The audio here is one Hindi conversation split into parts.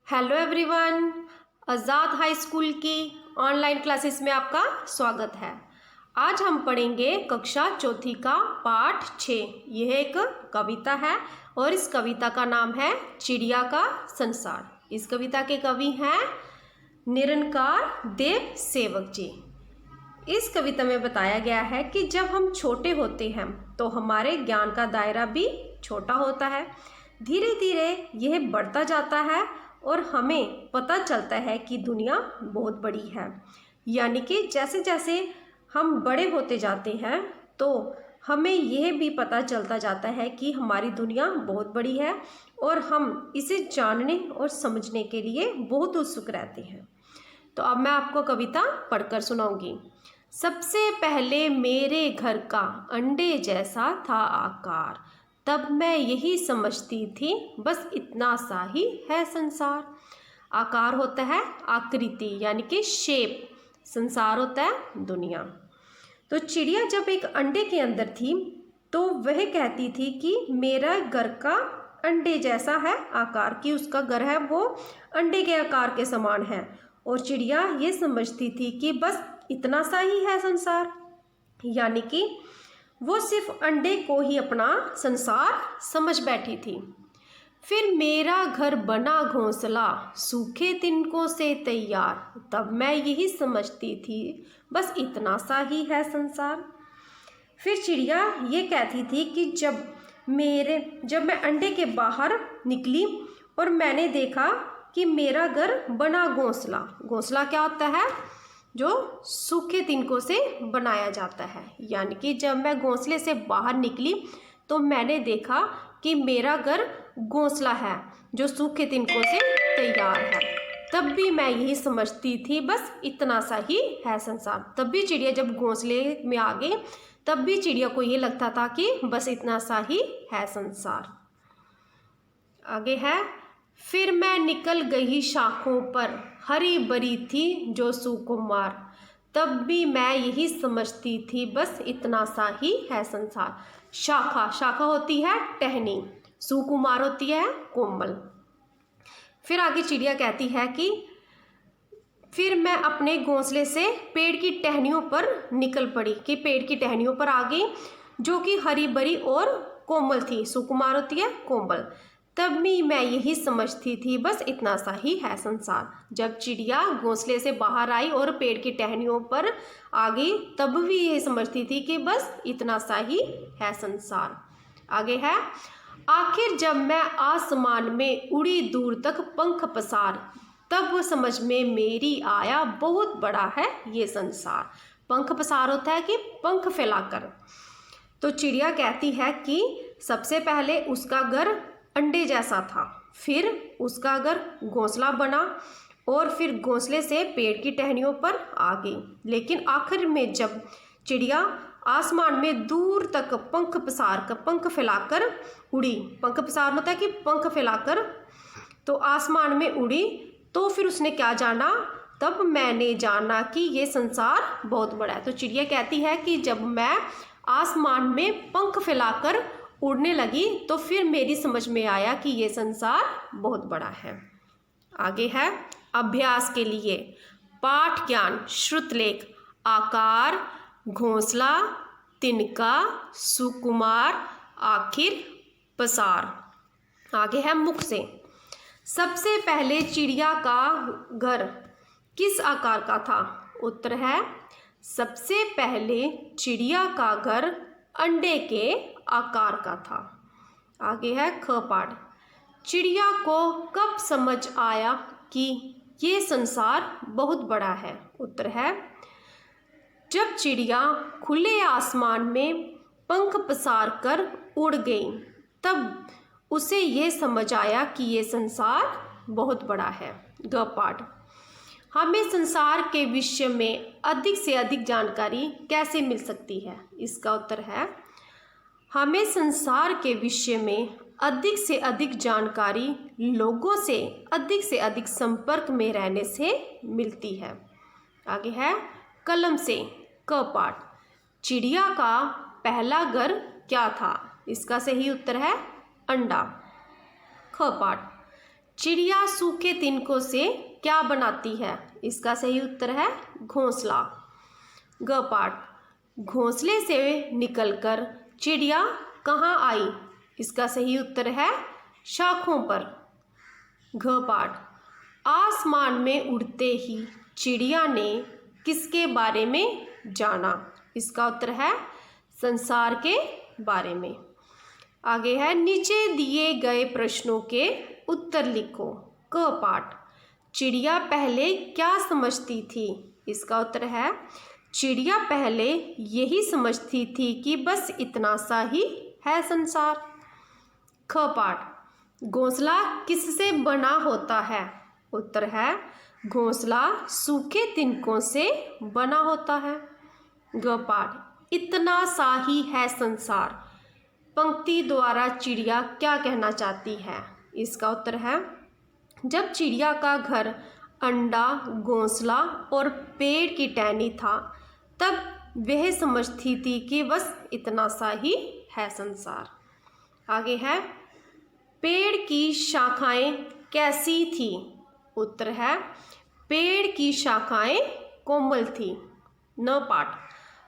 हेलो एवरीवन, आज़ाद हाई स्कूल की ऑनलाइन क्लासेस में आपका स्वागत है। आज हम पढ़ेंगे कक्षा चौथी का पाठ 6। यह एक कविता है और इस कविता का नाम है चिड़िया का संसार। इस कविता के कवि हैं निरंकार देव सेवक जी। इस कविता में बताया गया है कि जब हम छोटे होते हैं तो हमारे ज्ञान का दायरा भी छोटा होता है। धीरे धीरे यह बढ़ता जाता है और हमें पता चलता है कि दुनिया बहुत बड़ी है। यानी कि जैसे जैसे हम बड़े होते जाते हैं तो हमें यह भी पता चलता जाता है कि हमारी दुनिया बहुत बड़ी है और हम इसे जानने और समझने के लिए बहुत उत्सुक रहते हैं। तो अब मैं आपको कविता पढ़कर सुनाऊंगी। सबसे पहले मेरे घर का अंडे जैसा था आकार, तब मैं यही समझती थी बस इतना सा ही है संसार। आकार होता है आकृति यानी कि शेप, संसार होता है दुनिया। तो चिड़िया जब एक अंडे के अंदर थी तो वह कहती थी कि मेरा घर का अंडे जैसा है आकार, कि उसका घर है वो अंडे के आकार के समान है। और चिड़िया ये समझती थी कि बस इतना सा ही है संसार, यानी कि वो सिर्फ अंडे को ही अपना संसार समझ बैठी थी। फिर मेरा घर बना घोंसला सूखे तिनकों से तैयार, तब मैं यही समझती थी बस इतना सा ही है संसार। फिर चिड़िया ये कहती थी कि जब मैं अंडे के बाहर निकली और मैंने देखा कि मेरा घर बना घोंसला। घोंसला क्या होता है? जो सूखे तिनकों से बनाया जाता है। यानी कि जब मैं घोंसले से बाहर निकली तो मैंने देखा कि मेरा घर घोंसला है जो सूखे तिनकों से तैयार है। तब भी मैं यही समझती थी बस इतना सा ही है संसार। तब भी चिड़िया जब घोंसले में आ गई तब भी चिड़िया को ये लगता था कि बस इतना सा ही है संसार। आगे है, फिर मैं निकल गई शाखों पर हरी भरी थी जो सुकुमार, तब भी मैं यही समझती थी बस इतना सा ही है संसार। शाखा, शाखा होती है टहनी, सुकुमार होती है कोमल। फिर आगे चिड़िया कहती है कि फिर मैं अपने घोंसले से पेड़ की टहनियों पर निकल पड़ी, कि पेड़ की टहनियों पर आ गई जो कि हरी भरी और कोमल थी। सुकुमार होती है कोमल। तब भी मैं यही समझती थी बस इतना सा ही है संसार। जब चिड़िया घोंसले से बाहर आई और पेड़ की टहनियों पर आ गई तब भी यही समझती थी कि बस इतना सा ही है संसार। आगे है, आखिर जब मैं आसमान में उड़ी दूर तक पंख पसार, तब समझ में मेरी आया बहुत बड़ा है ये संसार। पंख पसार होता है कि पंख फैलाकर। तो चिड़िया कहती है कि सबसे पहले उसका घर अंडे जैसा था, फिर उसका घर घोंसला बना और फिर घोंसले से पेड़ की टहनियों पर आ गई। लेकिन आखिर में जब चिड़िया आसमान में दूर तक पंख फैलाकर उड़ी, पंख पसार होता है कि पंख फैलाकर, तो आसमान में उड़ी तो फिर उसने क्या जाना? तब मैंने जाना कि ये संसार बहुत बड़ा है। तो चिड़िया कहती है कि जब मैं आसमान में पंख फैलाकर उड़ने लगी तो फिर मेरी समझ में आया कि ये संसार बहुत बड़ा है। आगे है, अभ्यास के लिए पाठ ज्ञान श्रुतलेख आकार, घोंसला, तिनका, सुकुमार, आखिर, पसार। आगे है मुख से। सबसे पहले चिड़िया का घर किस आकार का था? उत्तर है, सबसे पहले चिड़िया का घर अंडे के आकार का था। आगे है ख पाठ। चिड़िया को कब समझ आया कि ये संसार बहुत बड़ा है? उत्तर है, जब चिड़िया खुले आसमान में पंख पसार कर उड़ गई तब उसे ये समझ आया कि ये संसार बहुत बड़ा है। ग पाठ। हमें संसार के विषय में अधिक से अधिक जानकारी कैसे मिल सकती है? इसका उत्तर है, हमें संसार के विषय में अधिक से अधिक जानकारी लोगों से अधिक संपर्क में रहने से मिलती है। आगे है कलम से। क पाठ। चिड़िया का पहला घर क्या था? इसका सही उत्तर है अंडा। ख पाठ। चिड़िया सूखे तिनकों से क्या बनाती है? इसका सही उत्तर है घोंसला। ग पाठ, घोंसले से निकलकर चिड़िया कहाँ आई? इसका सही उत्तर है शाखों पर। घ पाठ, आसमान में उड़ते ही चिड़िया ने किसके बारे में जाना? इसका उत्तर है संसार के बारे में। आगे है, नीचे दिए गए प्रश्नों के उत्तर लिखो। क पाठ, चिड़िया पहले क्या समझती थी? इसका उत्तर है चिड़िया पहले यही समझती थी कि बस इतना सा ही है संसार। ख पाठ, घोंसला किससे बना होता है? उत्तर है घोंसला सूखे तिनकों से बना होता है। ग पाठ, इतना सा ही है संसार पंक्ति द्वारा चिड़िया क्या कहना चाहती है? इसका उत्तर है जब चिड़िया का घर अंडा, घोंसला और पेड़ की टहनी था तब वह समझती थी कि बस इतना सा ही है संसार। आगे है, पेड़ की शाखाएं कैसी थी? उत्तर है पेड़ की शाखाएं कोमल थी। न पाठ,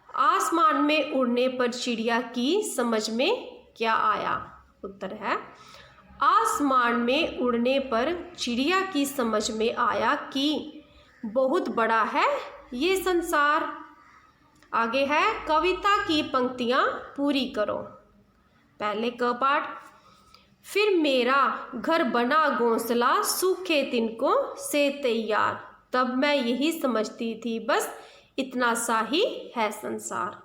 आसमान में उड़ने पर चिड़िया की समझ में क्या आया? उत्तर है आसमान में उड़ने पर चिड़िया की समझ में आया कि बहुत बड़ा है ये संसार। आगे है, कविता की पंक्तियां पूरी करो। पहले क पाठ, फिर मेरा घर बना घोंसला सूखे तिनकों से तैयार, तब मैं यही समझती थी बस इतना सा ही है संसार।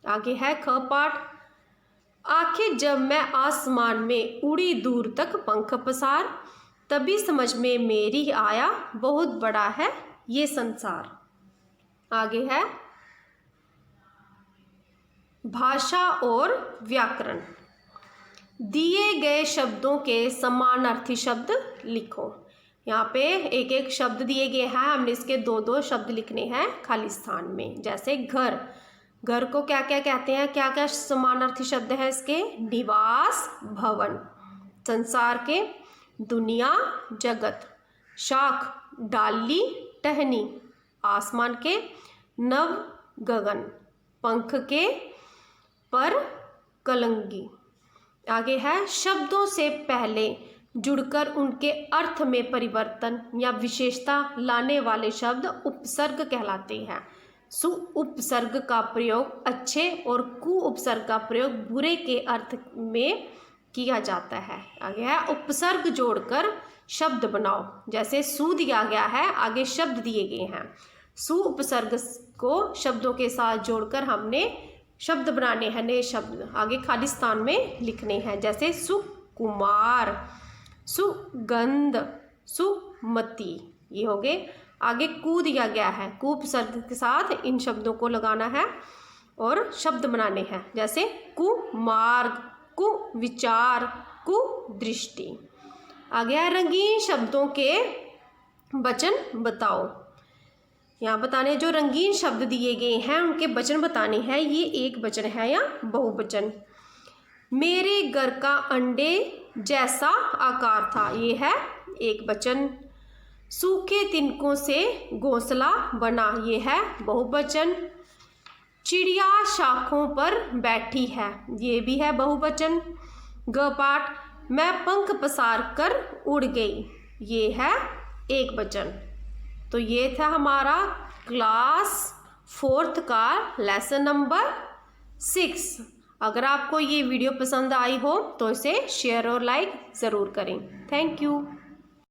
आगे है ख पाठ, आखिर जब मैं आसमान में उड़ी दूर तक पंख पसार, तभी समझ में मेरी आया बहुत बड़ा है ये संसार। आगे है, भाषा और व्याकरण, दिए गए शब्दों के समानार्थी शब्द लिखो। यहाँ पे एक एक शब्द दिए गए हैं, हमने इसके दो दो शब्द लिखने हैं खाली स्थान में। जैसे घर, घर को क्या क्या कहते हैं, क्या क्या समानार्थी शब्द है इसके? निवास, भवन। संसार के दुनिया, जगत। शाख, डाली, टहनी। आसमान के नभ, गगन। पंख के पर, कलंगी। आगे है, शब्दों से पहले जुड़कर उनके अर्थ में परिवर्तन या विशेषता लाने वाले शब्द उपसर्ग कहलाते हैं। सु उपसर्ग का प्रयोग अच्छे और कु उपसर्ग का प्रयोग बुरे के अर्थ में किया जाता है। आगे है, उपसर्ग जोड़कर शब्द बनाओ। जैसे सु दिया गया है, आगे शब्द दिए गए हैं। सु उपसर्ग को शब्दों के साथ जोड़कर हमने शब्द बनाने हैं, नए शब्द आगे खाली स्थान में लिखने हैं। जैसे सुकुमार, सुगंध, सुमति, ये हो गए। आगे कु दिया गया है, कु उपसर्ग के साथ इन शब्दों को लगाना है और शब्द बनाने हैं। जैसे कुमार्ग, कुविचार, कुदृष्टि। आगे है, रंगीन शब्दों के वचन बताओ। यहाँ बताने जो रंगीन शब्द दिए गए हैं उनके वचन बताने हैं। ये एक वचन है या बहुवचन। मेरे घर का अंडे जैसा आकार था, ये है एक वचन। सूखे तिनकों से घोंसला बना, ये है बहुवचन। चिड़िया शाखों पर बैठी है, ये भी है बहुवचन। ग पाठ, मैं पंख पसार कर उड़ गई, ये है एक वचन। तो ये था हमारा क्लास 4th का लेसन नंबर 6। अगर आपको ये वीडियो पसंद आई हो तो इसे शेयर और लाइक ज़रूर करें। Thank you.